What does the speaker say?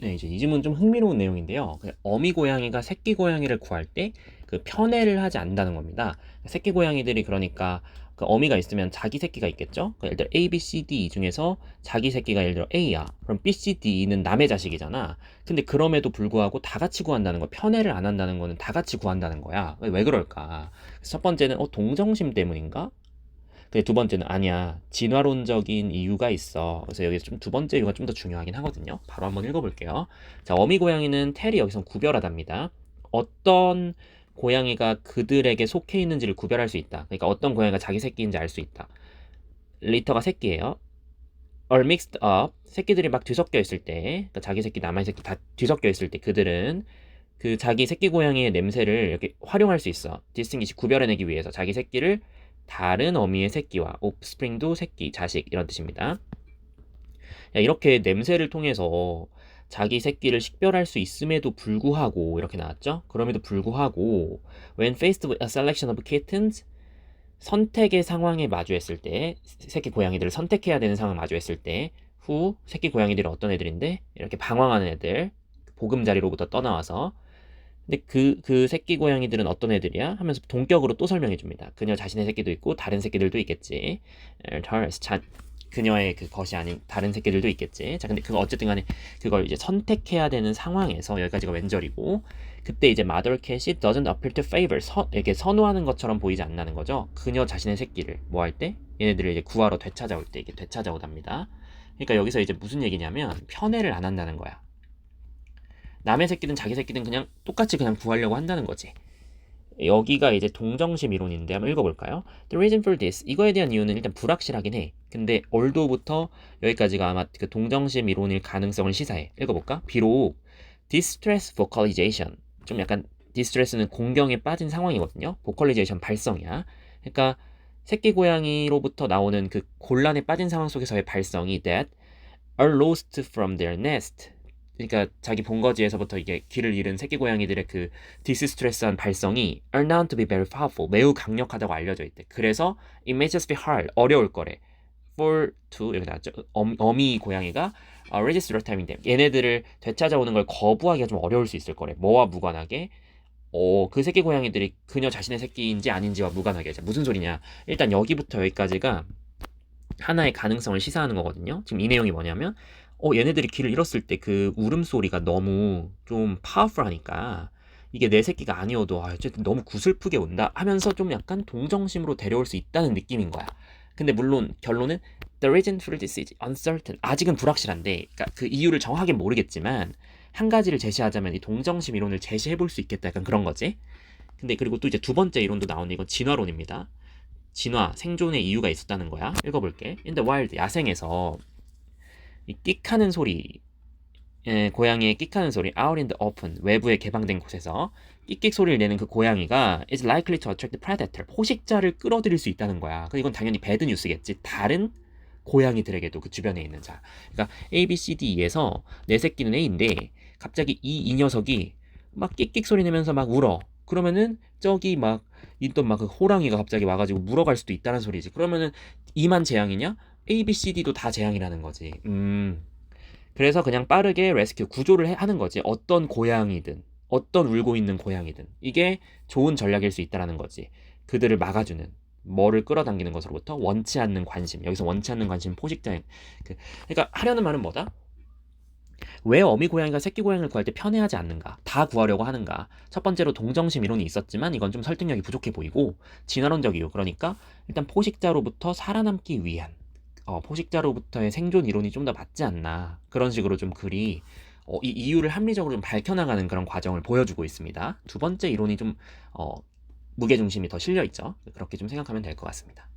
네, 이제 이 질문 좀 흥미로운 내용인데요. 그 어미 고양이가 새끼 고양이를 구할 때 그 편애를 하지 않는다는 겁니다. 새끼 고양이들이 그러니까 그 어미가 있으면 자기 새끼가 있겠죠? 그 예를 들어 A, B, C, D 이 중에서 자기 새끼가 예를 들어 A야. 그럼 B, C, D는 남의 자식이잖아. 근데 그럼에도 불구하고 다 같이 구한다는 거, 편애를 안 한다는 거는 다 같이 구한다는 거야. 왜 그럴까? 그래서 첫 번째는 동정심 때문인가? 근데 두 번째는 아니야. 진화론적인 이유가 있어. 그래서 여기서 좀 두 번째 이유가 좀 더 중요하긴 하거든요. 바로 한번 읽어볼게요. 자, 어미 고양이는 텔이 여기서 구별하답니다. 어떤 고양이가 그들에게 속해 있는지를 구별할 수 있다. 그러니까 어떤 고양이가 자기 새끼인지 알 수 있다. 리터가 새끼예요. are mixed up. 새끼들이 막 뒤섞여 있을 때, 그러니까 자기 새끼, 남의 새끼 다 뒤섞여 있을 때 그들은 그 자기 새끼 고양이의 냄새를 이렇게 활용할 수 있어. distinguish 구별해내기 위해서 자기 새끼를 다른 어미의 새끼와 offspring도 새끼, 자식 이런 뜻입니다. 이렇게 냄새를 통해서 자기 새끼를 식별할 수 있음에도 불구하고 이렇게 나왔죠. 그럼에도 불구하고 when faced with a selection of kittens 선택의 상황에 마주했을 때 새끼 고양이들을 선택해야 되는 상황 마주했을 때 후 새끼 고양이들이 어떤 애들인데 이렇게 방황하는 애들 보금자리로부터 떠나와서 근데 그 새끼 고양이들은 어떤 애들이야? 하면서 동격으로 또 설명해 줍니다. 그녀 자신의 새끼도 있고 다른 새끼들도 있겠지. 그녀의 그 것이 아닌 다른 새끼들도 있겠지. 자, 근데 그거 어쨌든 간에 그걸 이제 선택해야 되는 상황에서 여기까지가 왼절이고 그때 이제 mother cat이 doesn't appear to favor 이렇게 선호하는 것처럼 보이지 않는 거죠. 그녀 자신의 새끼를 뭐 할 때? 얘네들을 이제 구하러 되찾아올 때 이게 되찾아오답니다. 그러니까 여기서 이제 무슨 얘기냐면 편애를 안 한다는 거야. 남의 새끼든 자기 새끼든 그냥 똑같이 그냥 구하려고 한다는 거지. 여기가 이제 동정심 이론인데 한번 읽어볼까요? The reason for this 이거에 대한 이유는 일단 불확실하긴 해. 근데 얼도부터 여기까지가 아마 그 동정심 이론일 가능성을 시사해. 읽어볼까? 비록 distress vocalization 좀 약간 distress는 공경에 빠진 상황이거든요. vocalization 발성이야. 그러니까 새끼 고양이로부터 나오는 그 곤란에 빠진 상황 속에서의 발성이 that are lost from their nest 그러니까 자기 본거지에서부터 이게 길을 잃은 새끼 고양이들의 그 디스트레스한 발성이 are known to be very powerful 매우 강력하다고 알려져 있대. 그래서 it may just be hard 어려울 거래. for to 여기 나왔죠. 어미 고양이가 register timing them 얘네들을 되찾아오는 걸 거부하기가 좀 어려울 수 있을 거래. 뭐와 무관하게 그 새끼 고양이들이 그녀 자신의 새끼인지 아닌지와 무관하게. 무슨 소리냐? 일단 여기부터 여기까지가 하나의 가능성을 시사하는 거거든요. 지금 이 내용이 뭐냐면 얘네들이 길을 잃었을 때 그 울음소리가 너무 좀 파워풀하니까 이게 내 새끼가 아니어도 어쨌든 너무 구슬프게 온다 하면서 좀 약간 동정심으로 데려올 수 있다는 느낌인 거야. 근데 물론 결론은 The reason for this is uncertain. 아직은 불확실한데 그러니까 그 이유를 정확하게 모르겠지만 한 가지를 제시하자면 이 동정심 이론을 제시해 볼 수 있겠다 약간 그런 거지. 근데 그리고 또 이제 두 번째 이론도 나오는데 이건 진화론입니다. 진화, 생존의 이유가 있었다는 거야. 읽어볼게. In the wild, 야생에서 이 끽하는 소리, 고양이의 끽하는 소리, out in the open, 외부에 개방된 곳에서 끽끽 소리를 내는 그 고양이가 is likely to attract the predator, 포식자를 끌어들일 수 있다는 거야. 이건 당연히 배드 뉴스겠지. 다른 고양이들에게도 그 주변에 있는 자. 그러니까 A, B, C, D에서 내 새끼는 A인데 갑자기 이 녀석이 막 끽끽 소리 내면서 막 울어. 그러면은 저기 막 있던 막 그 호랑이가 갑자기 와가지고 물어갈 수도 있다는 소리지. 그러면은 이만 재앙이냐? A, B, C, D도 다 재앙이라는 거지. 그래서 그냥 빠르게 레스큐 구조를 하는 거지. 어떤 고양이든, 어떤 울고 있는 고양이든. 이게 좋은 전략일 수 있다는 거지. 그들을 막아주는, 뭐를 끌어당기는 것으로부터 원치 않는 관심. 여기서 원치 않는 관심, 포식자인. 그러니까 하려는 말은 뭐다? 왜 어미 고양이가 새끼 고양이를 구할 때 편애하지 않는가? 다 구하려고 하는가? 첫 번째로 동정심 이론이 있었지만 이건 좀 설득력이 부족해 보이고 진화론적 이유. 그러니까 일단 포식자로부터 살아남기 위한 포식자로부터의 생존 이론이 좀 더 맞지 않나 그런 식으로 좀 글이 이 이유를 합리적으로 좀 밝혀나가는 그런 과정을 보여주고 있습니다. 두 번째 이론이 좀 무게중심이 더 실려 있죠. 그렇게 좀 생각하면 될 것 같습니다.